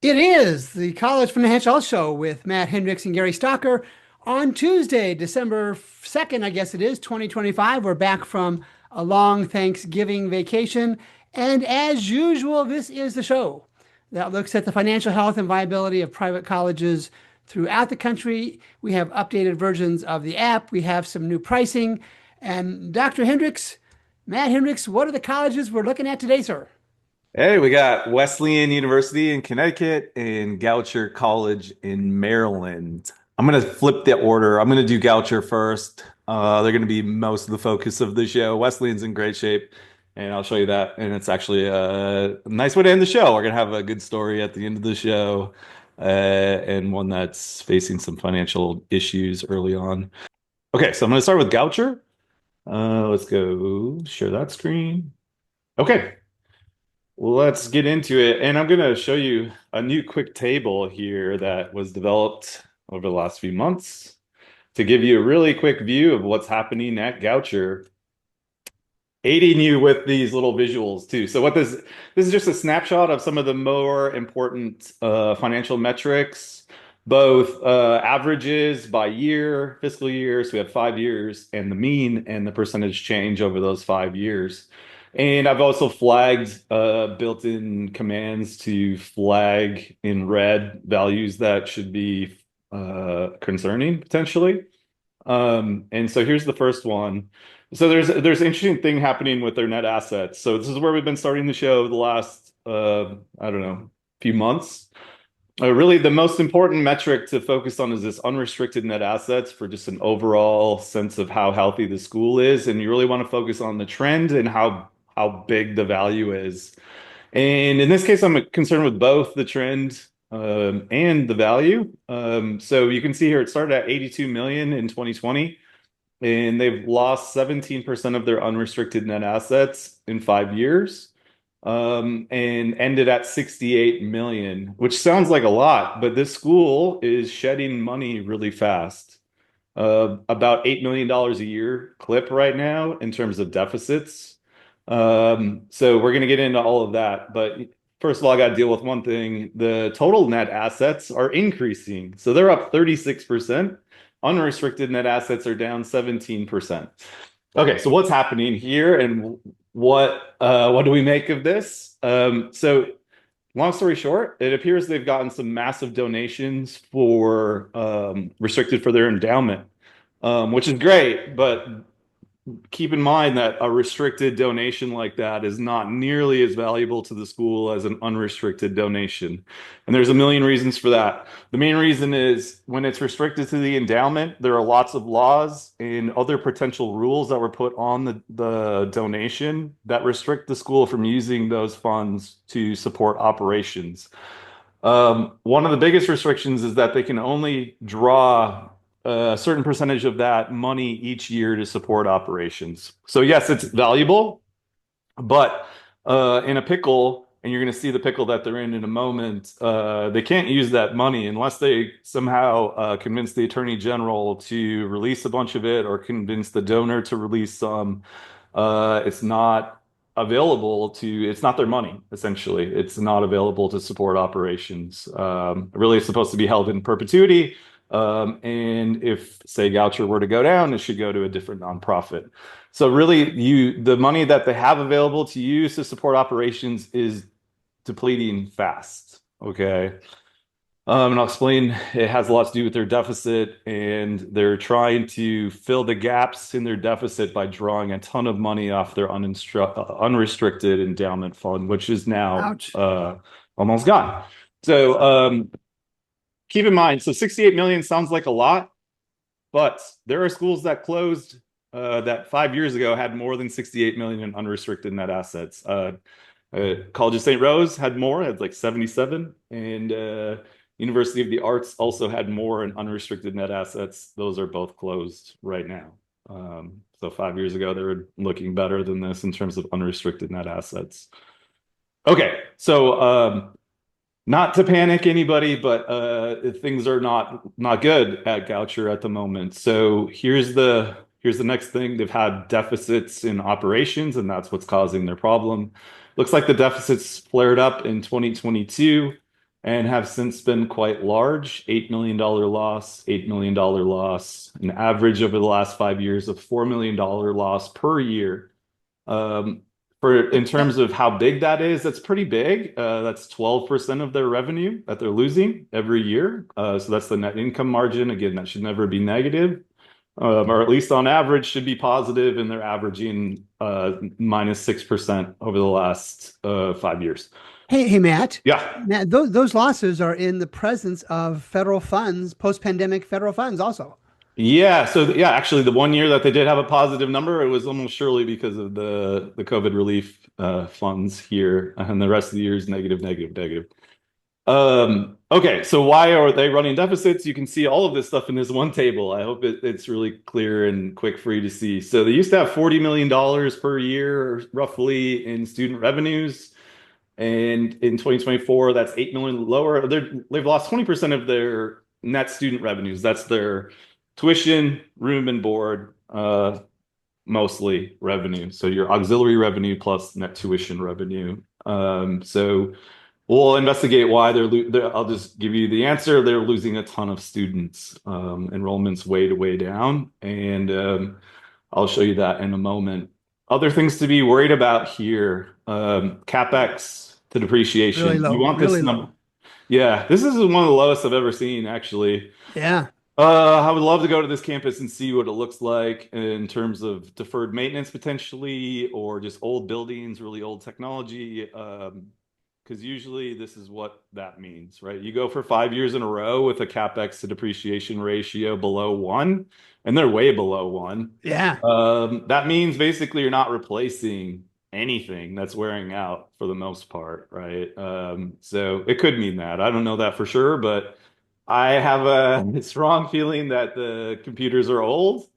It is the College Financial Show with Matt Hendricks and Gary Stocker on Tuesday, December 2nd, I guess it is, 2025. We're back from a long Thanksgiving vacation. And as usual, this is the show that looks at the financial health and viability of private colleges throughout the country. We have updated versions of the app, we have some new pricing. And Dr. Hendricks, Matt Hendricks, what are the colleges we're looking at today, sir? Hey, we got Wesleyan University in Connecticut and Goucher College in Maryland. I'm going to flip the order. I'm going to do Goucher first. They're going to be most of the focus of the show. Wesleyan's in great shape, and I'll show you that. And it's actually a nice way to end the show. We're going to have a good story at the end of the show, and one that's facing some financial issues early on. Okay, so I'm going to start with Goucher. Let's go share that screen. Okay. Well, let's get into it. And I'm going to show you a new quick table here that was developed over the last few months to give you a really quick view of what's happening at Goucher, aiding you with these little visuals too. So this is just a snapshot of some of the more important financial metrics, both averages by year, fiscal year. So we have 5 years and the mean and the percentage change over those 5 years. And I've also flagged built-in commands to flag in red values that should be concerning potentially. And so here's the first one. So there's an interesting thing happening with their net assets. So this is where we've been starting the show the last I don't know, few months. Really, the most important metric to focus on is this unrestricted net assets for just an overall sense of how healthy the school is. And you really want to focus on the trend and how big the value is. And in this case, I'm concerned with both the trend and the value. So you can see here it started at 82 million in 2020, and they've lost 17% of their unrestricted net assets in 5 years, and ended at 68 million, which sounds like a lot, but this school is shedding money really fast. About $8 million a year clip right now in terms of deficits. So we're going to get into all of that. But first of all, I got to deal with one thing. The total net assets are increasing. So they're up 36%. Unrestricted net assets are down 17%. Okay, so what's happening here and what do we make of this? So long story short, it appears they've gotten some massive donations for restricted for their endowment, which is great, but keep in mind that a restricted donation like that is not nearly as valuable to the school as an unrestricted donation. And there's a million reasons for that. The main reason is when it's restricted to the endowment, there are lots of laws and other potential rules that were put on the donation that restrict the school from using those funds to support operations. One of the biggest restrictions is that they can only draw a certain percentage of that money each year to support operations. So yes, it's valuable, but in a pickle, and you're going to see the pickle that they're in a moment, they can't use that money unless they somehow convince the attorney general to release a bunch of it or convince the donor to release some. It's not available to, it's not their money, essentially. It's not available to support operations. Really, it's supposed to be held in perpetuity. And if, say, Goucher were to go down, it should go to a different nonprofit. So really, the money that they have available to use to support operations is depleting fast. Okay. And I'll explain, it has a lot to do with their deficit, and they're trying to fill the gaps in their deficit by drawing a ton of money off their unrestricted endowment fund, which is now Ouch. almost gone. So keep in mind, so 68 million sounds like a lot, but there are schools that closed that 5 years ago had more than 68 million in unrestricted net assets. College of St. Rose had more, had like 77, and University of the Arts also had more in unrestricted net assets. Those are both closed right now. So 5 years ago, they were looking better than this in terms of unrestricted net assets. Okay, so not to panic anybody, but things are not good at Goucher at the moment. So here's the next thing. They've had deficits in operations, and that's what's causing their problem. Looks like the deficits flared up in 2022, and have since been quite large. $8 million loss, $8 million loss, an average over the last 5 years of $4 million loss per year. Um, in terms of how big that is, that's pretty big. That's 12% of their revenue that they're losing every year. So that's the net income margin. Again, that should never be negative, or at least on average should be positive, and they're averaging -6% over the last 5 years. Hey, Matt. Yeah. Matt, those losses are in the presence of federal funds, post-pandemic federal funds also. Yeah, so yeah, actually, the one year that they did have a positive number, it was almost surely because of the COVID relief funds here, and the rest of the year is negative, negative, negative. Okay, so why are they running deficits? You can see all of this stuff in this one table. I hope it's really clear and quick for you to see. So they used to have $40 million per year, roughly, in student revenues. And in 2024, that's 8 million lower. They've lost 20% of their net student revenues. That's their tuition, room and board, mostly revenue. So your auxiliary revenue plus net tuition revenue. So we'll investigate why I'll just give you the answer. They're losing a ton of students. Enrollment's way down, and I'll show you that in a moment. Other things to be worried about here, CapEx to Really depreciation. You low, want really this number? low. Yeah, this is one of the lowest I've ever seen, actually. Yeah. I would love to go to this campus and see what it looks like in terms of deferred maintenance potentially, or just old buildings, really old technology. Because usually this is what that means, right? You go for 5 years in a row with a CapEx to depreciation ratio below one, and they're way below one. Yeah. That means basically you're not replacing anything that's wearing out for the most part, right? So it could mean that. I don't know that for sure, but I have a strong feeling that the computers are old.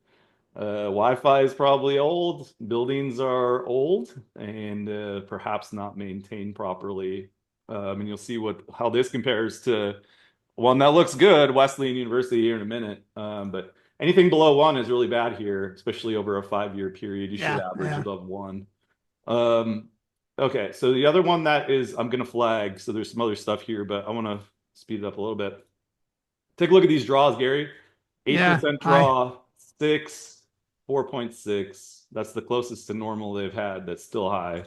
Wi-Fi is probably old. Buildings are old and perhaps not maintained properly. And you'll see how this compares to one that looks good, Wesleyan University, here in a minute. But anything below one is really bad here, especially over a 5 year period. You should Yeah. average Yeah. above one. Um, okay, so the other one that is I'm going to flag. So there's some other stuff here, but I want to speed it up a little bit. Take a look at these draws, Gary. Yeah. 8% Hi. draw, 6, 4.6. That's the closest to normal they've had. That's still high.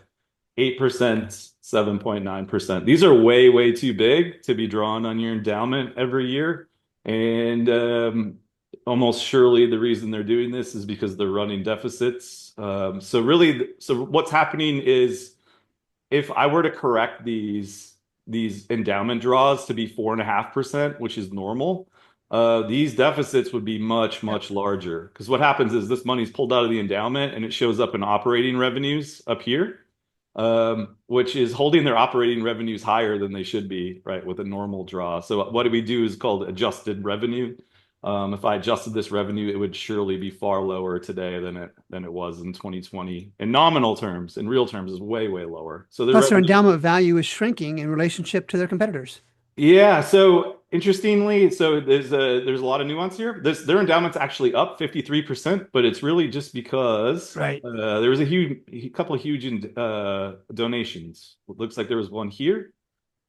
8%, 7.9%. These are way too big to be drawn on your endowment every year. And almost surely the reason they're doing this is because they're running deficits. So what's happening is if I were to correct these endowment draws to be 4.5%, which is normal, these deficits would be much larger. Because what happens is this money's pulled out of the endowment and it shows up in operating revenues up here, which is holding their operating revenues higher than they should be, right, with a normal draw. So what do we do is called adjusted revenue. If I adjusted this revenue, it would surely be far lower today than it was in 2020. In nominal terms, in real terms, is way lower. So their Plus, their revenue. endowment value is shrinking in relationship to their competitors. Yeah, so interestingly, so there's a lot of nuance here. Their endowment's actually up 53%, but it's really just because Right. there was a couple of huge donations. It looks like there was one here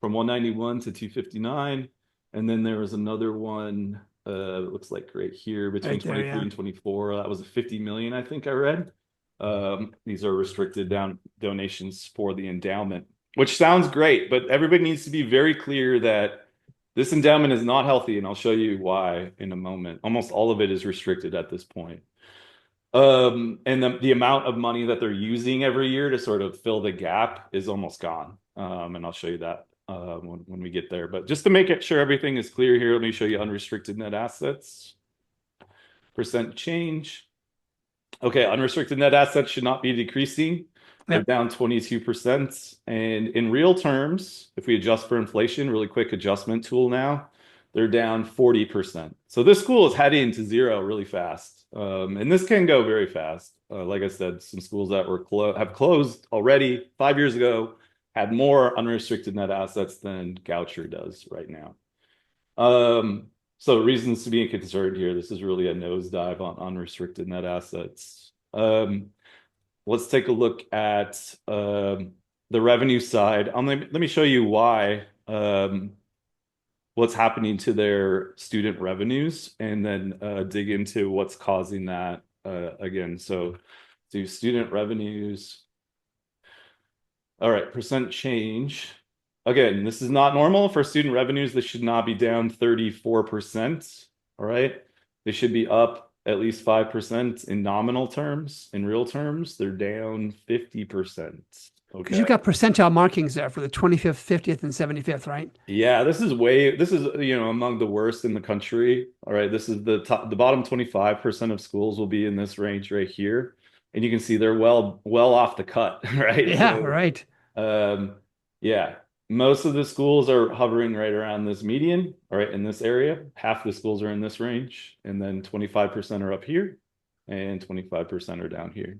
from 191 to 259, and then there was another one. It looks like right here between Right there. 23 Yeah. and 24. That was a 50 million, I think I read. These are restricted down donations for the endowment, which sounds great, but everybody needs to be very clear that this endowment is not healthy, and I'll show you why in a moment. Almost all of it is restricted at this point. And the amount of money that they're using every year to sort of fill the gap is almost gone. And I'll show you that when we get there. But just to make it sure everything is clear here, let me show you unrestricted net assets, percent change. Okay, unrestricted net assets should not be decreasing. They're Yep. down 22%. And in real terms, if we adjust for inflation, really quick adjustment tool now, they're down 40%. So this school is heading to zero really fast. And this can go very fast. Like I said, some schools that have closed already 5 years ago had more unrestricted net assets than Goucher does right now. So reasons to be concerned here. This is really a nosedive on unrestricted net assets. Let's take a look at the revenue side. Let me show you why. what's happening to their student revenues, and then dig into what's causing that again. So do student revenues. All right, percent change. Again, this is not normal for student revenues. This should not be down 34%. All right. They should be up at least 5% in nominal terms. In real terms, they're down 50%. Because you've Okay. got percentile markings there for the 25th, 50th, and 75th, right? Yeah, this is, among the worst in the country. All right. This is the bottom 25% of schools will be in this range right here. And you can see they're well off the cut, right? Yeah, So right. Um, yeah, most of the schools are hovering right around this median, all right, in this area. Half the schools are in this range, and then 25% are up here, and 25% are down here.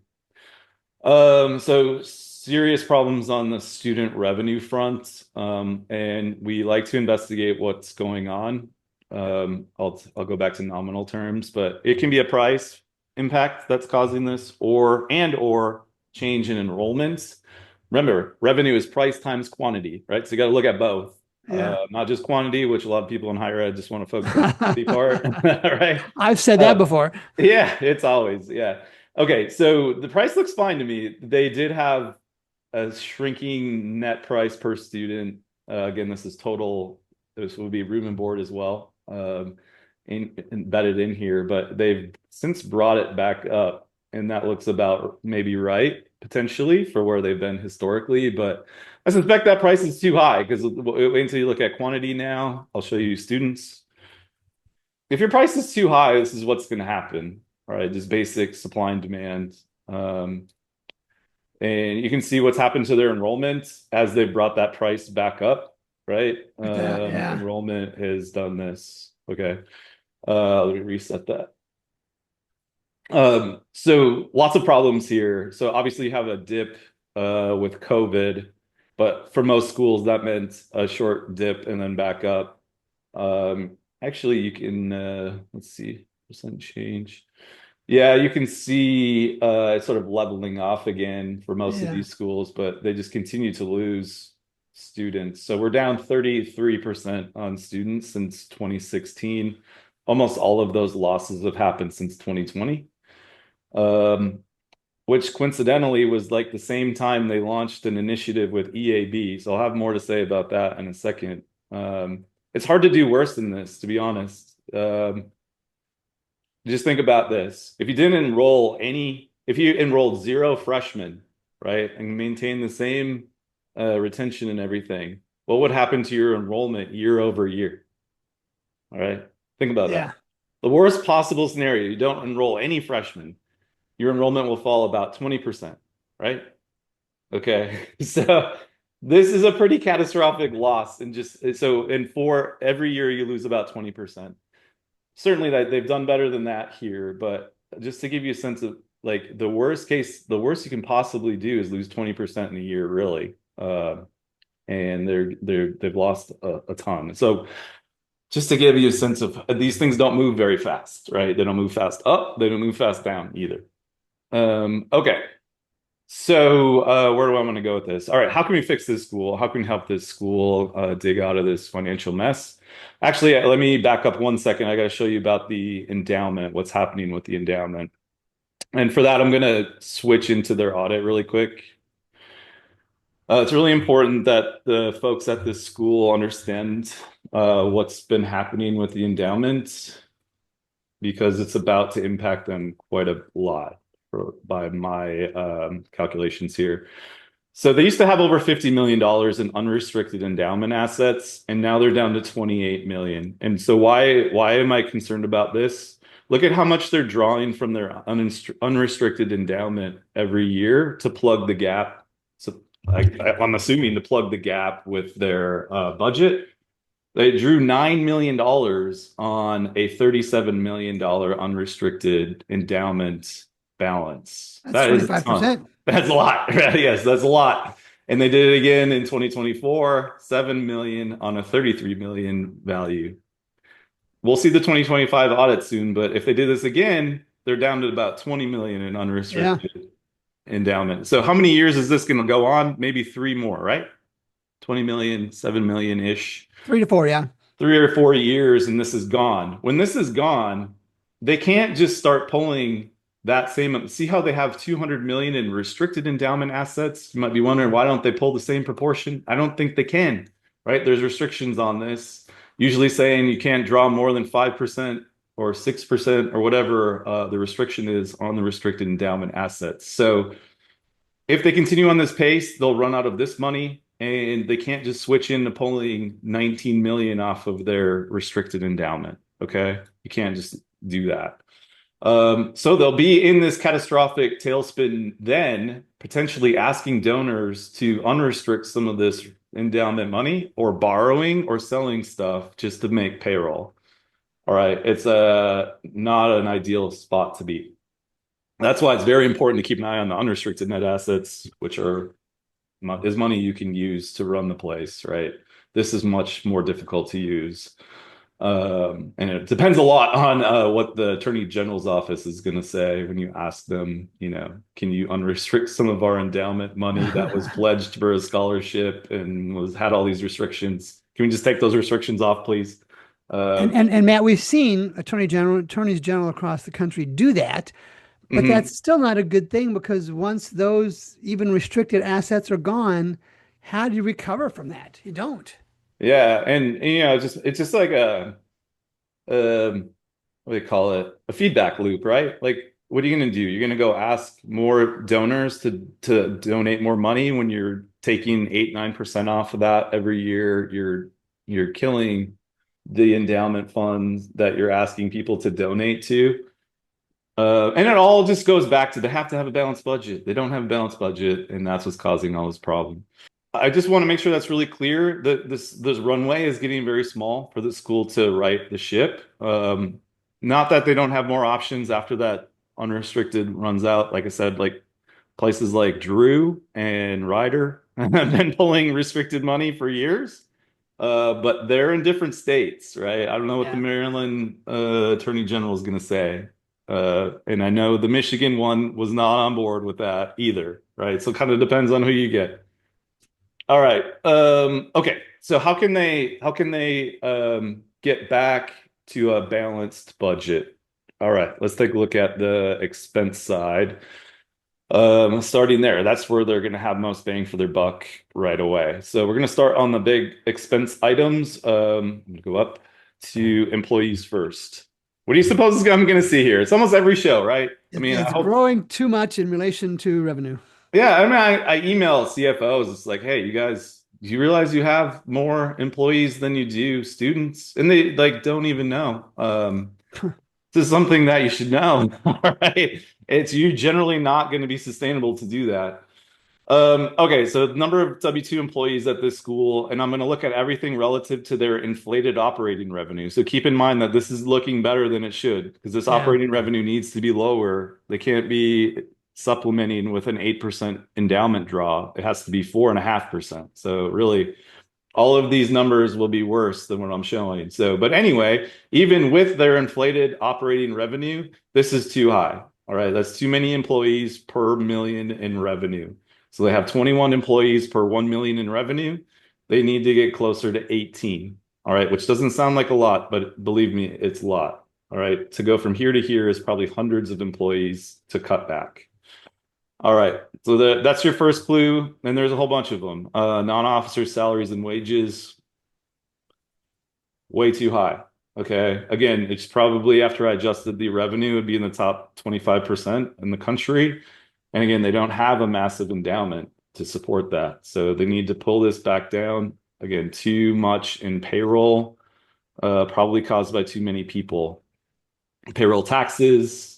So serious problems on the student revenue front, and we like to investigate what's going on. I'll go back to nominal terms, but it can be a price impact that's causing this, or change in enrollments. Remember, revenue is price times quantity, right? So you got to look at both, Yeah. not just quantity, which a lot of people in higher ed just want to focus on the quantity part, right? I've said that Uh, before. yeah, it's always, yeah. Okay, so the price looks fine to me. They did have a shrinking net price per student. Again, this is total. This would be room and board as well, embedded in here, but they've since brought it back up, and that looks about maybe right potentially for where they've been historically. But I suspect that price is too high because wait until you look at quantity now. I'll show you students. If your price is too high, this is what's going to happen. All right, just basic supply and demand. Um, and you can see what's happened to their enrollment as they've brought that price back up, right? Like that, yeah. Enrollment has done this. Okay. Let me reset that. So lots of problems here. So obviously you have a dip with COVID, but for most schools that meant a short dip and then back up. Actually you can let's see, percent change. Yeah, you can see it's sort of leveling off again for most of Yeah. these schools, but they just continue to lose students. So we're down 33% on students since 2016. Almost all of those losses have happened since 2020, um, which coincidentally was like the same time they launched an initiative with EAB. So I'll have more to say about that in a second. It's hard to do worse than this, to be honest. Just think about this. If you enrolled zero freshmen, right, and maintain the same retention and everything, what would happen to your enrollment year over year? All right. Think about Yeah. that. The worst possible scenario, you don't enroll any freshmen, your enrollment will fall about 20%, right? Okay. So this is a pretty catastrophic loss. And for every year you lose about 20%. Certainly that they've done better than that here, but just to give you a sense of like the worst you can possibly do is lose 20% in a year, really. And they've lost a ton. So just to give you a sense of these things don't move very fast, right? They don't move fast up, they don't move fast down either. Okay. So where do I want to go with this? All right, how can we fix this school? How can we help this school dig out of this financial mess? Actually, let me back up one second. I got to show you about the endowment, what's happening with the endowment. And for that, I'm going to switch into their audit really quick. It's really important that the folks at this school understand what's been happening with the endowment because it's about to impact them quite a lot by my calculations here. So they used to have over $50 million in unrestricted endowment assets, and now they're down to 28 million. And so why am I concerned about this? Look at how much they're drawing from their unrestricted endowment every year to plug the gap. So I'm assuming to plug the gap with their budget. They drew $9 million on a $37 million unrestricted endowment balance. That's That is a ton. 25%. That's a lot, right? Yes, that's a lot. And they did it again in 2024, 7 million on a 33 million value. We'll see the 2025 audit soon, but if they did this again, they're down to about 20 million in Yeah. unrestricted endowment. So how many years is this going to go on? Maybe three more, right? 20 million, 7 million ish. 3 to 4, yeah. 3 or 4 years and this is gone. When this is gone, they can't just start pulling that same. See how they have 200 million in restricted endowment assets? You might be wondering why don't they pull the same proportion? I don't think they can, right? There's restrictions on this, usually saying you can't draw more than 5% or 6% or whatever the restriction is on the restricted endowment assets. So if they continue on this pace, they'll run out of this money and they can't just switch into pulling 19 million off of their restricted endowment. Okay. You can't just do that. So they'll be in this catastrophic tailspin, then potentially asking donors to unrestrict some of this endowment money or borrowing or selling stuff just to make payroll. All right. It's not an ideal spot to be. That's why it's very important to keep an eye on the unrestricted net assets, which is money you can use to run the place, right? This is much more difficult to use. And it depends a lot on what the Attorney General's office is going to say when you ask them, can you unrestrict some of our endowment money that was pledged for a scholarship and had all these restrictions? Can we just take those restrictions off, please? And Matt, we've seen attorneys general across the country do that, but Mhm. that's still not a good thing because once those even restricted assets are gone, how do you recover from that? You don't. Yeah, and it's just like what do you call it? A feedback loop, right? Like, what are you going to do? You're going to go ask more donors to donate more money when you're taking 8, 9% off of that every year. You're killing the endowment funds that you're asking people to donate to. And it all just goes back to they have to have a balanced budget. They don't have a balanced budget, and that's what's causing all this problem. I just want to make sure that's really clear that this runway is getting very small for the school to right the ship. Not that they don't have more options after that unrestricted runs out. Like I said, like places like Drew and Ryder have been pulling restricted money for years. But they're in different states, right? I don't know what the Yeah. Maryland Attorney General is going to say. And I know the Michigan one was not on board with that either, right? So it kind of depends on who you get. All right. Okay. So how can they get back to a balanced budget? All right. Let's take a look at the expense side. Starting there, that's where they're going to have most bang for their buck right away. So we're going to start on the big expense items. I'm going to go up to employees first. What do you suppose I'm going to see here? It's almost every show, right? I mean, I It's hope. growing too much in relation to revenue. Yeah, I mean, I email CFOs. It's like, hey, you guys, do you realize you have more employees than you do students? And they like don't even know. This is something that you should know. All right. It's you generally not going to be sustainable to do that. Okay, so the number of W-2 employees at this school, and I'm going to look at everything relative to their inflated operating revenue. So keep in mind that this is looking better than it should because this Yeah. operating revenue needs to be lower. They can't be supplementing with an 8% endowment draw. It has to be 4.5%. So really, all of these numbers will be worse than what I'm showing. So, but anyway, even with their inflated operating revenue, this is too high. All right, that's too many employees per million in revenue. So they have 21 employees per 1 million in revenue. They need to get closer to 18. All right, which doesn't sound like a lot, but believe me, it's a lot. All right, to go from here to here is probably hundreds of employees to cut back. All right. So that's your first clue. And there's a whole bunch of them. Non-officer salaries and wages, way too high. Okay. Again, it's probably after I adjusted the revenue, it'd be in the top 25% in the country. And again, they don't have a massive endowment to support that. So they need to pull this back down. Again, too much in payroll, probably caused by too many people. Payroll taxes.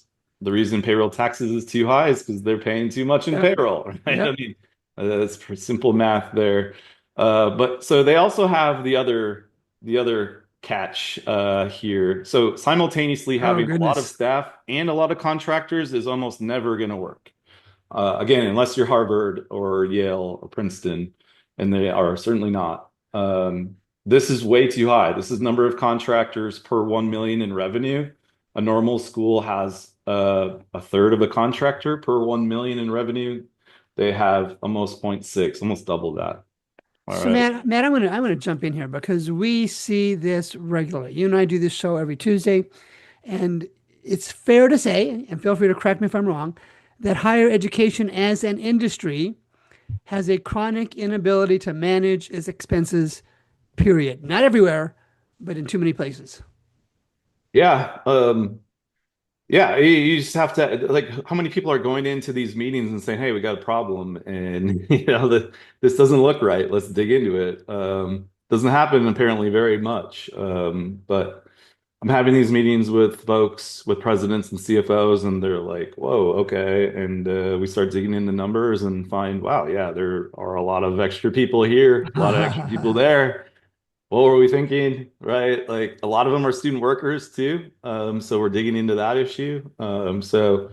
The reason payroll taxes is too high is because they're paying too much in Yep. payroll, right? I Yep. mean, that's pretty simple math there. But so they also have the other catch here. So simultaneously Oh, having a lot of goodness. staff and a lot of contractors is almost never going to work. Again, unless you're Harvard or Yale or Princeton, and they are certainly not. This is way too high. This is number of contractors per 1 million in revenue. A normal school has a third of a contractor per 1 million in revenue. They have almost zero point 0.6, almost double that. All So right. Matt, I'm gonna jump in here because we see this regularly. You and I do this show every Tuesday, and it's fair to say, and feel free to correct me if I'm wrong, that higher education as an industry has a chronic inability to manage its expenses, period. Not everywhere, but in too many places. Yeah. Yeah, you just have to like how many people are going into these meetings and saying, "Hey, we got a problem and this doesn't look right. Let's dig into it." Doesn't happen apparently very much. But I'm having these meetings with folks, with presidents and CFOs, and they're like, "Whoa, okay." And we start digging into numbers and find, wow, yeah, there are a lot of extra people here, a lot of extra people there. What were we thinking, right? Like a lot of them are student workers too. So we're digging into that issue. So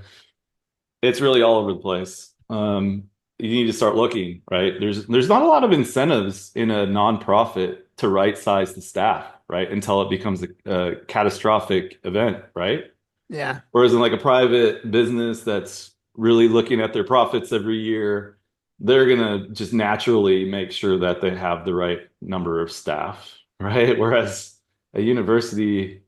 it's really all over the place. You need to start looking, right? There's not a lot of incentives in a nonprofit to right size the staff, right? Until it becomes a catastrophic event, right? Yeah. Whereas in like a private business that's really looking at their profits every year, they're gonna just naturally make sure that they have the right number of staff, right? Whereas a university,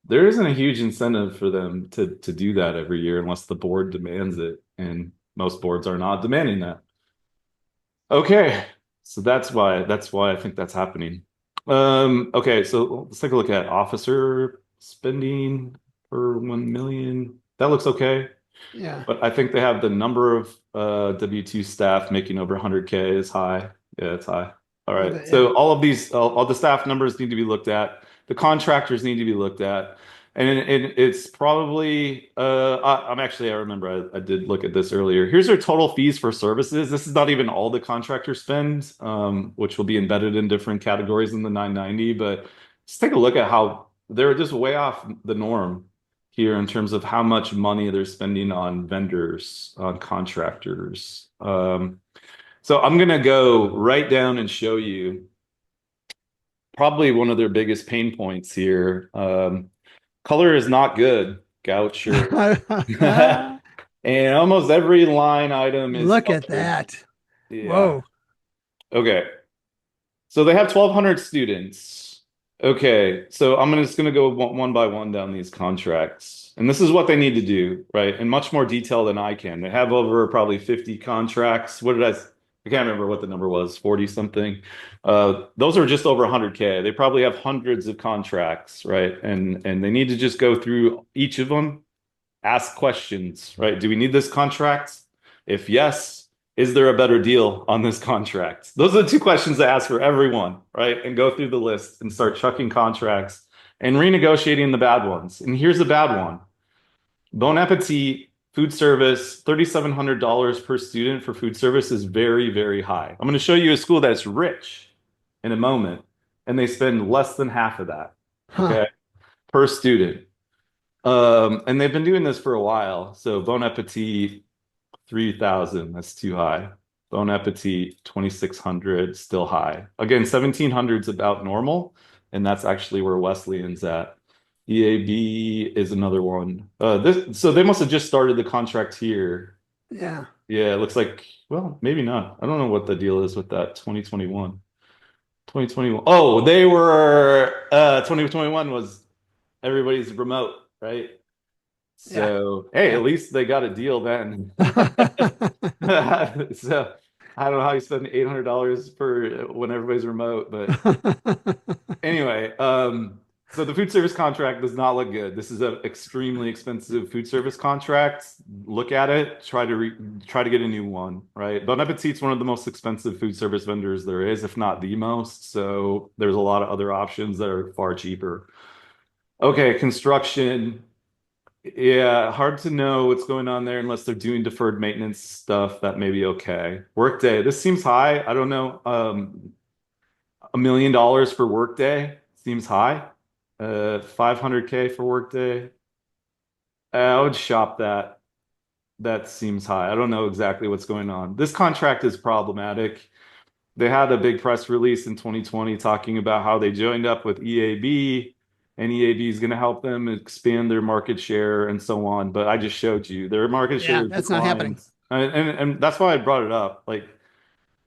there isn't a huge incentive for them to do that every year unless the board demands it, and most boards are not demanding that. Okay, so that's why I think that's happening. Okay, so let's take a look at officer spending per 1 million. That looks okay, Yeah. but I think they have the number of W2 staff making over 100K is high. Yeah, it's high. All Well, right. yeah. So all of these, all the staff numbers need to be looked at. The contractors need to be looked at. And it's probably I'm actually I remember I did look at this earlier. Here's their total fees for services. This is not even all the contractor spend, which will be embedded in different categories in the 990. But just take a look at how they're just way off the norm here in terms of how much money they're spending on vendors, on contractors. So I'm gonna go right down and show you probably one of their biggest pain points here. Color is not good, Goucher. And almost every line item is Look at colored. that. Yeah. Whoa. Okay. So they have 1,200 students. Okay. So I'm just going to go one by one down these contracts. And this is what they need to do, right? In much more detail than I can. They have over probably 50 contracts. I can't remember what the number was, 40 something. Those are just over 100K. They probably have hundreds of contracts, right? And they need to just go through each of them, ask questions, right? Do we need this contract? If yes, is there a better deal on this contract? Those are the two questions to ask for everyone, right? And go through the list and start chucking contracts and renegotiating the bad ones. And here's the bad one. Bon Appetit food service, $3,700 per student for food service is very, very high. I'm going to show you a school that's rich in a moment, and they spend less than half of that, Huh. okay, per student. And they've been doing this for a while. So Bon Appetit, 3,000, that's too high. Bon Appetit, 2,600, still high. Again, 1,700 is about normal, and that's actually where Wesleyan's at. EAB is another one. So they must have just started the contract here. Yeah. Yeah, it looks like, well, maybe not. I don't know what the deal is with that 2021. 2021. Oh, they were 2021 was everybody's remote, right? Yeah. So, hey, Yeah. at least they got a deal then. So, I don't know how you spend $800 for when everybody's remote, but anyway, so the food service contract does not look good. This is an extremely expensive food service contract. Look at it, try to get a new one, right? Bon Appetit's one of the most expensive food service vendors there is, if not the most. So there's a lot of other options that are far cheaper. Okay, construction. Yeah, hard to know what's going on there unless they're doing deferred maintenance stuff. That may be okay. Workday, this seems high. I don't know. $1 million for Workday seems high. 500K for Workday. I would shop that. That seems high. I don't know exactly what's going on. This contract is problematic. They had a big press release in 2020 talking about how they joined up with EAB and EAB is going to help them expand their market share and so on. But I just showed you their market Yeah, share that's not happening. declines. And that's why I brought it up. Like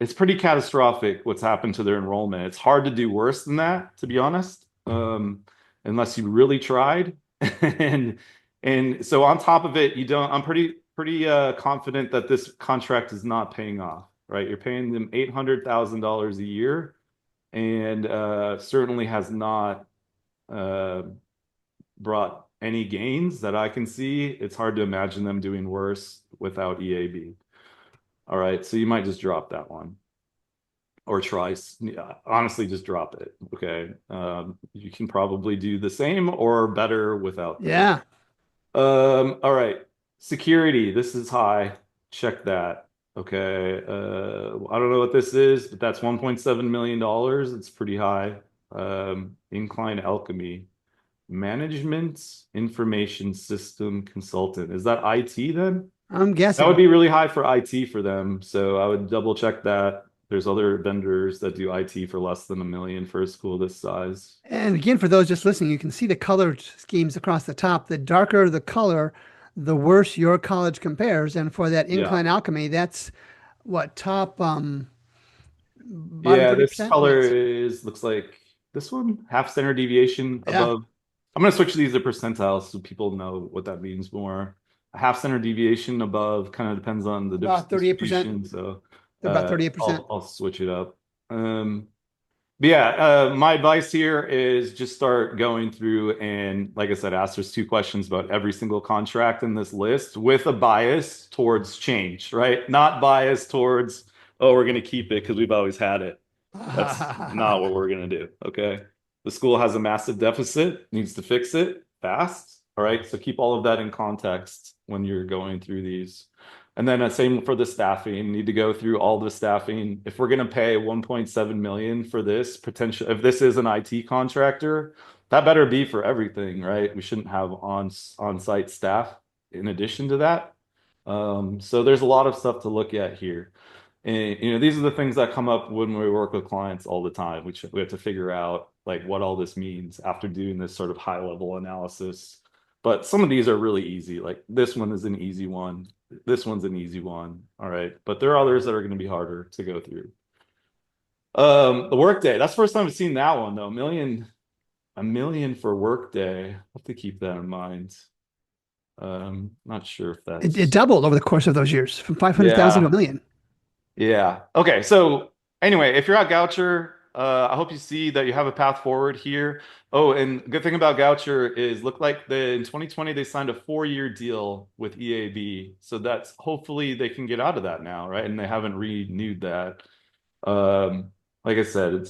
it's pretty catastrophic what's happened to their enrollment. It's hard to do worse than that, to be honest, unless you really tried. And and so on top of it, you don't. I'm pretty confident that this contract is not paying off, right? You're paying them $800,000 a year, and certainly has not uh, brought any gains that I can see. It's hard to imagine them doing worse without EAB. All right, so you might just drop that one or try, yeah, honestly, just drop it. Okay. You can probably do the same or better without this. Yeah. All right. Security, this is high. Check that. Okay. I don't know what this is, but that's $1.7 million. It's pretty high. Incline Alchemy. Management Information System Consultant. Is that IT then? I'm That would guessing. be really high for IT for them. So I would double check that. There's other vendors that do IT for less than $1 million for a school this size. And again, for those just listening, you can see the color schemes across the top. The darker the color, the worse your college compares. And for that Yeah. incline alchemy, that's what top bottom Yeah, this 30%? color Yes. is looks like this one, half standard deviation Yeah. above. I'm gonna switch these to percentiles so people know what that means more. A half standard deviation above kind of depends on the About 38%. distribution, so They're about 38%. I'll switch it up. But yeah, my advice here is just start going through and, like I said, ask us two questions about every single contract in this list with a bias towards change, right? Not bias towards, oh, we're going to keep it because we've always had it. That's not what we're going to do. Okay. The school has a massive deficit, needs to fix it fast. All right. So keep all of that in context when you're going through these. And then same for the staffing, need to go through all the staffing. If we're going to pay 1.7 million for this potential, if this is an IT contractor, that better be for everything, right? We shouldn't have on-site staff in addition to that. So there's a lot of stuff to look at here. And these are the things that come up when we work with clients all the time. We have to figure out like what all this means after doing this sort of high level analysis. But some of these are really easy. Like this one is an easy one. This one's an easy one. All right. But there are others that are going to be harder to go through. The workday. That's the first time I've seen that one though. A million for workday. I have to keep that in mind. Not sure if It that's doubled over the course of those years from 500,000 to a yeah. million. Yeah. Okay. So anyway, if you're at Goucher, I hope you see that you have a path forward here. Oh, and good thing about Goucher is look like in 2020 they signed a 4-year deal with EAB. So that's hopefully they can get out of that now, right? And they haven't renewed that. Like I said,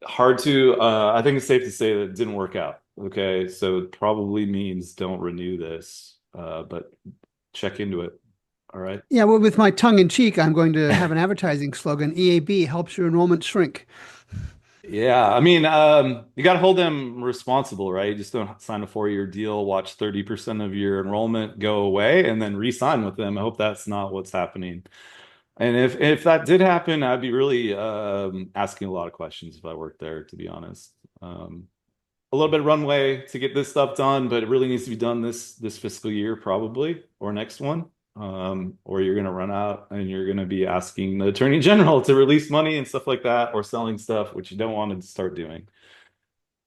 hard to I think it's safe to say that it didn't work out. Okay. So it probably means don't renew this. But check into it. All right. Yeah, well, with my tongue in cheek, I'm going to have an advertising slogan: EAB helps your enrollment shrink. Yeah, I mean, you got to hold them responsible, right? You just don't sign a 4-year deal, watch 30% of your enrollment go away, and then re-sign with them. I hope that's not what's happening. And if that did happen, I'd be really asking a lot of questions if I worked there, to be honest. A little bit of runway to get this stuff done, but it really needs to be done this fiscal year, probably, or next one. Or you're going to run out and you're going to be asking the attorney general to release money and stuff like that, or selling stuff, which you don't want to start doing.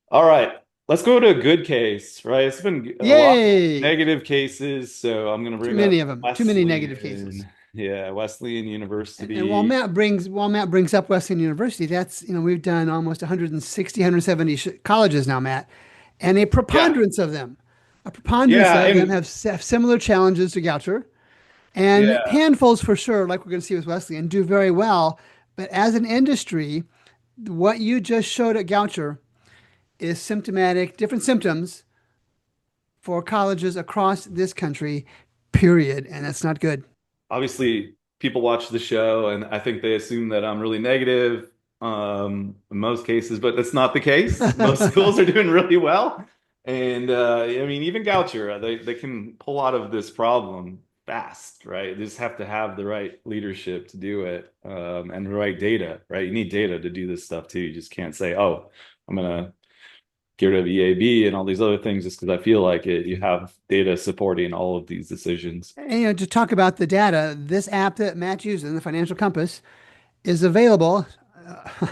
All right, let's go to a good case, right? It's been a lot of Yay! negative cases, so I'm going to Too bring many up of them. Too many negative cases. Wesleyan. Yeah, Wesleyan And while University. Matt brings up Wesleyan University, that's we've done almost 160, 170 colleges now, Matt, and Yeah, a preponderance yeah, of them and have similar challenges to Goucher, and yeah, handfuls for sure, like we're going to see with Wesleyan, do very well. But as an industry, what you just showed at Goucher is symptomatic, different symptoms for colleges across this country, period. And that's not good. obviously people watch the show and I think they assume that I'm really negative in most cases, but that's not the case. Most schools are doing really well. And I mean, even Goucher, they can pull out of this problem fast, right? They just have to have the right leadership to do it and the right data, right? You need data to do this stuff too. You just can't say, oh, I'm gonna get rid of EAB and all these other things just because I feel like you have data supporting all of these decisions. And, to talk about the data, this app that Matt uses, the Financial Compass, is available for the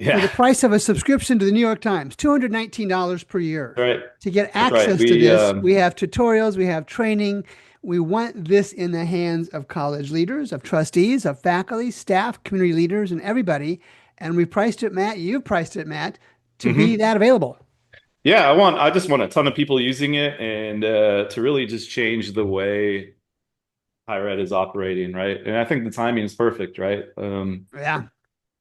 Yeah, price of a subscription to the New York Times, $219 per year. that's right. To get That's right. access to this, we have tutorials, we have training. We want this in the hands of college leaders, of trustees, of faculty, staff, community leaders, and everybody. And we priced it, Matt, you've priced it, Matt, to be Mhm. that available. Yeah, I just want a ton of people using it and to really just change the way higher ed is operating, right? And I think the timing is perfect, right? Yeah.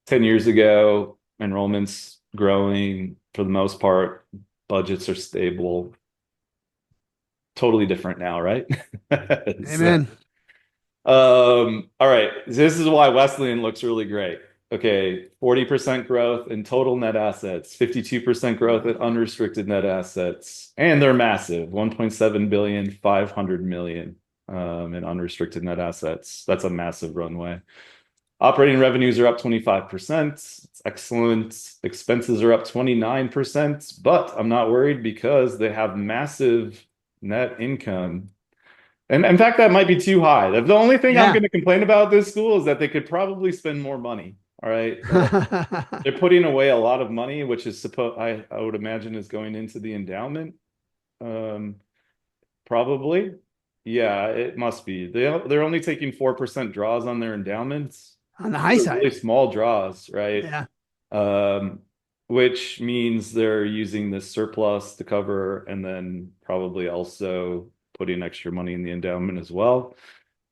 10 years ago, enrollment's growing for the most part, budgets are stable, totally different now, right? So, Amen. all right. This is why Wesleyan looks really great. Okay, 40% growth in total net assets, 52% growth in unrestricted net assets, and they're massive, 1.7 billion, 500 million in unrestricted net assets. That's a massive runway. Operating revenues are up 25%. It's excellent. Expenses are up 29%, but I'm not worried because they have massive net income. And in fact, that might be too high. The only thing I'm Yeah. going to complain about this school is that they could probably spend more money. All right. They're putting away a lot of money, which is supposed I would imagine is going into the endowment. Um, Probably. Yeah, it must be. They're only taking 4% draws on their endowments. On the Those high are really side. small draws, right? Yeah. Um, which means they're using this surplus to cover and then probably also putting extra money in the endowment as well.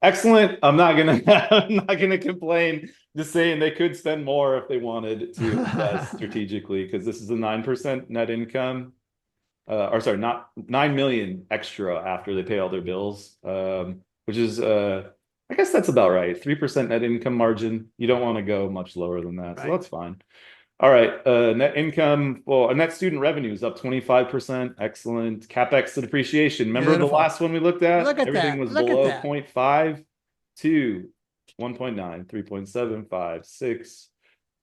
Excellent. I'm not gonna I'm not gonna complain. Just saying they could spend more if they wanted to invest strategically because this is a 9% net income or sorry, not 9 million extra after they pay all their bills, which is, I guess that's about right. 3% net income margin. You don't want to go much lower than that. So Right. that's fine. All right. Net income, well, net student revenue is up 25%. Excellent. CapEx to depreciation. Remember the Beautiful. last one we looked at? Look at Everything that. was Look at below that. 0.5 to 1.9, 3.75, 6.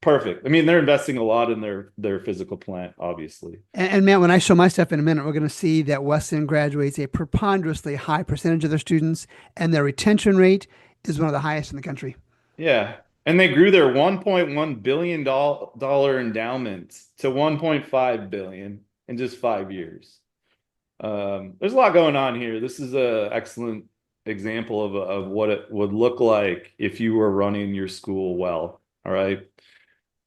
Perfect. I mean, they're investing a lot in their physical plant, obviously. And Matt, when I show my stuff in a minute, we're going to see that Wesleyan graduates a preponderously high percentage of their students, and their retention rate is one of the highest in the country. Yeah. And they grew their $1.1 billion dollar endowment to 1.5 billion in just 5 years. There's a lot going on here. This is a excellent example of what it would look like if you were running your school well. All right.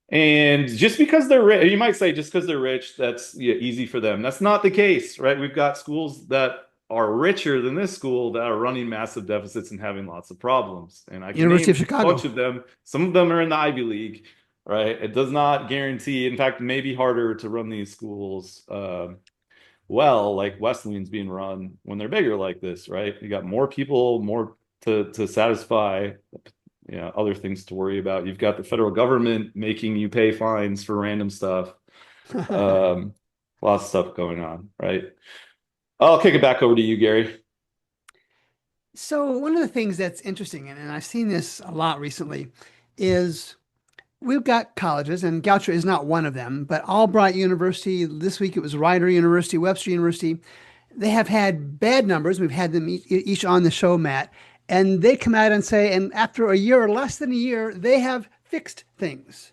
And just because they're rich, you might say just because they're rich, that's yeah, easy for them. That's not the case, right? We've got schools that are richer than this school that are running massive deficits and having lots of problems. And I can University name of a bunch Chicago. of them. Some of them are in the Ivy League, right? It does not guarantee, in fact, it may be harder to run these schools well, like Wesleyan's being run when they're bigger like this, right? You got more people, more to satisfy, other things to worry about. You've got the federal government making you pay fines for random stuff. Um, Lots of stuff going on, right? I'll kick it back over to you, Gary. So one of the things that's interesting, and I've seen this a lot recently, is we've got colleges, and Goucher is not one of them, but Albright University, this week it was Rider University, Webster University. They have had bad numbers. We've had them each on the show, Matt, and they come out and say, and after a year or less than a year, they have fixed things.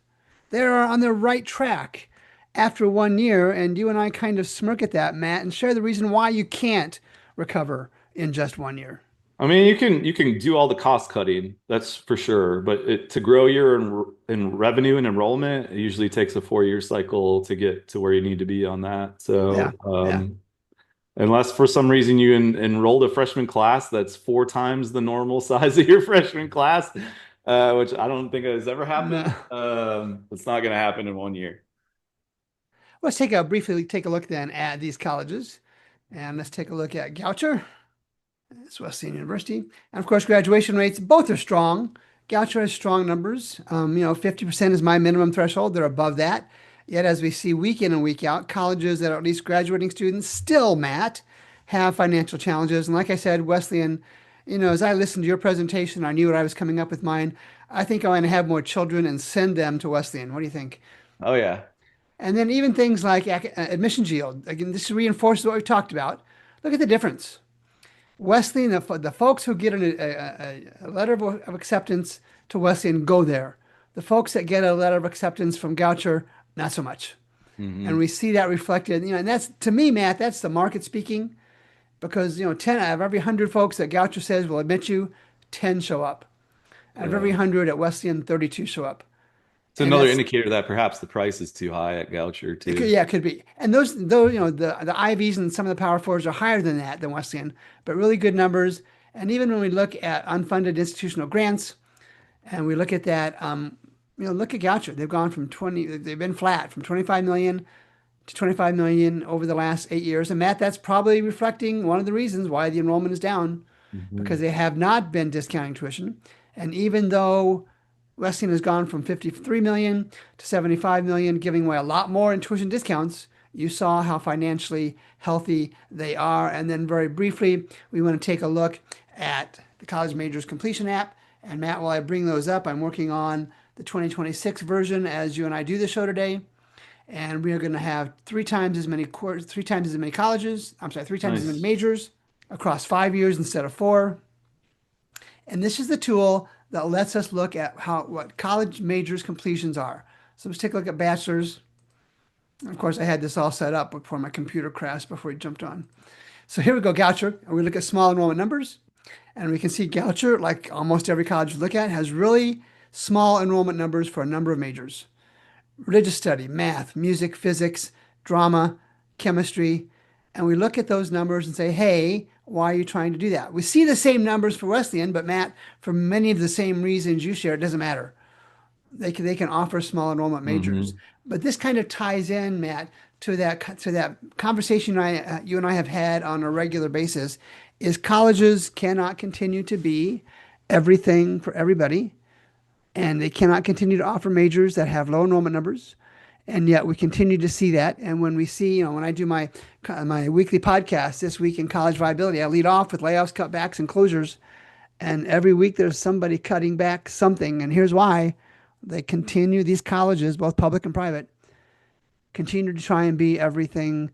They're on the right track after 1 year. And you and I kind of smirk at that, Matt, and share the reason why you can't recover in just 1 year. I mean, you can do all the cost cutting, that's for sure. But to grow your in revenue and enrollment, it usually takes a 4 year cycle to get to where you need to be on that. Yeah. So, Yeah. unless for some reason you enrolled a freshman class that's 4 times the normal size of your freshman class, which I don't think has ever happened, No. it's not going to happen in 1 year. Let's briefly take a look then at these colleges. And let's take a look at Goucher. It's Wesleyan University. And of course, graduation rates, both are strong. Goucher has strong numbers. 50% is my minimum threshold. They're above that. Yet, as we see week in and week out, colleges that are at least graduating students still, Matt, have financial challenges. And like I said, Wesleyan, as I listened to your presentation, I knew what I was coming up with mine. I think I'm going to have more children and send them to Wesleyan. What do you think? Oh yeah. And then even things like admissions yield. Again, this reinforces what we've talked about. Look at the difference. Wesleyan, the folks who get a letter of acceptance to Wesleyan go there. The folks that get a letter of acceptance from Goucher, not so much. And Hmm. we see that reflected, and that's, to me, Matt, that's the market speaking, because 10 out of every 100 folks that Goucher says will admit you, 10 show up. Out of every Yeah. 100 at Wesleyan, 32 show up. It's And another that's, indicator that perhaps the price is too high at Goucher too. yeah, it could be. And those, the Ivies and some of the Power Fours are higher than that, than Wesleyan, but really good numbers. And even when we look at unfunded institutional grants and we look at that, look at Goucher. They've gone from 20, they've been flat from 25 million to 25 million over the last 8 years. And Matt, that's probably reflecting one of the reasons why the enrollment is down, because Hmm. they have not been discounting tuition. And even though Wesleyan has gone from 53 million to 75 million, giving away a lot more in tuition discounts, you saw how financially healthy they are. And then very briefly, we want to take a look at the College Majors Completion app. And Matt, while I bring those up, I'm working on the 2026 version as you and I do the show today. And we are going to have three times as many colleges. I'm sorry, three times as many Nice. majors across 5 years instead of four. And this is the tool that lets us look at what college majors completions are. So let's take a look at bachelor's. Of course, I had this all set up before my computer crashed before we jumped on. So here we go, Goucher, and we look at small enrollment numbers, and we can see Goucher, like almost every college we look at, has really small enrollment numbers for a number of majors: religious study, math, music, physics, drama, chemistry. And we look at those numbers and say, hey, why are you trying to do that? We see the same numbers for Wesleyan, but Matt, for many of the same reasons you share, it doesn't matter. They can offer small enrollment majors. Hmm. But this kind of ties in, Matt, to that conversation you and I have had on a regular basis, is colleges cannot continue to be everything for everybody, and they cannot continue to offer majors that have low enrollment numbers. And yet we continue to see that. And when we see, when I do my weekly podcast this week in college viability, I lead off with layoffs, cutbacks, and closures. And every week there's somebody cutting back something. And here's why: they continue, these colleges, both public and private, continue to try and be everything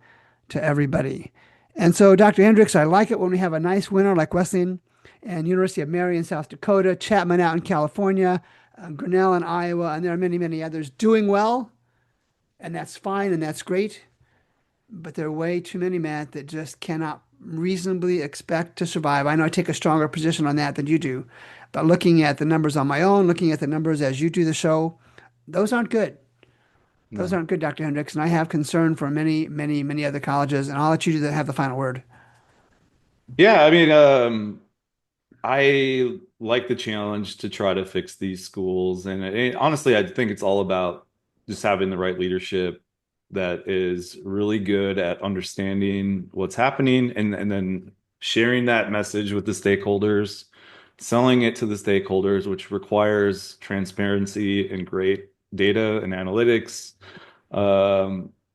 to everybody. And so, Dr. Hendricks, I like it when we have a nice winner like Wesleyan and University of Mary in South Dakota, Chapman out in California, Grinnell in Iowa, and there are many, many others doing well. And that's fine and that's great. But there are way too many, Matt, that just cannot reasonably expect to survive. I know I take a stronger position on that than you do, but looking at the numbers on my own, looking at the numbers as you do the show, those aren't good. Those No. aren't good, Dr. Hendricks. And I have concern for many, many, many other colleges, and I'll let you have the final word. Yeah, I mean, I like the challenge to try to fix these schools. And honestly, I think it's all about just having the right leadership that is really good at understanding what's happening and then sharing that message with the stakeholders, selling it to the stakeholders, which requires transparency and great data and analytics.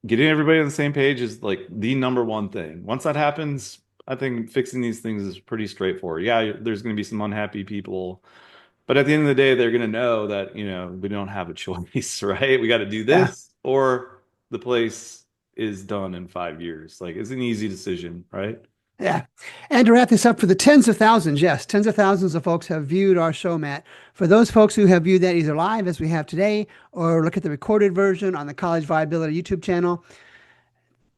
Getting everybody on the same page is like the number one thing. Once that happens, I think fixing these things is pretty straightforward. Yeah, there's going to be some unhappy people, but at the end of the day, they're going to know that, we don't have a choice, right? We got to do Yeah. this or the place is done in 5 years. Like it's an easy decision, right? Yeah. And to wrap this up, for the tens of thousands, yes, tens of thousands of folks have viewed our show, Matt. For those folks who have viewed that either live as we have today or look at the recorded version on the College Viability YouTube channel,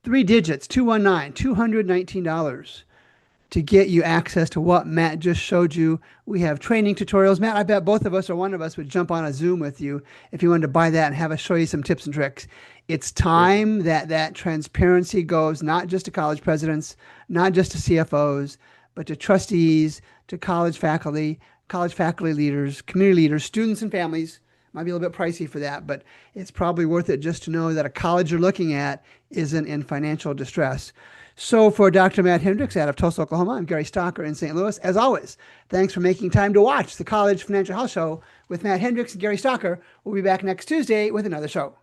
three digits, 219, $219 to get you access to what Matt just showed you. We have training tutorials. Matt, I bet both of us or one of us would jump on a Zoom with you if you wanted to buy that and have us show you some tips and tricks. It's Sure. time that transparency goes not just to college presidents, not just to CFOs, but to trustees, to college faculty leaders, community leaders, students and families. Might be a little bit pricey for that, but it's probably worth it just to know that a college you're looking at isn't in financial distress. So for Dr. Matt Hendricks out of Tulsa, Oklahoma, I'm Gary Stocker in St. Louis. As always, thanks for making time to watch the College Financial Health Show with Matt Hendricks and Gary Stocker. We'll be back next Tuesday with another show.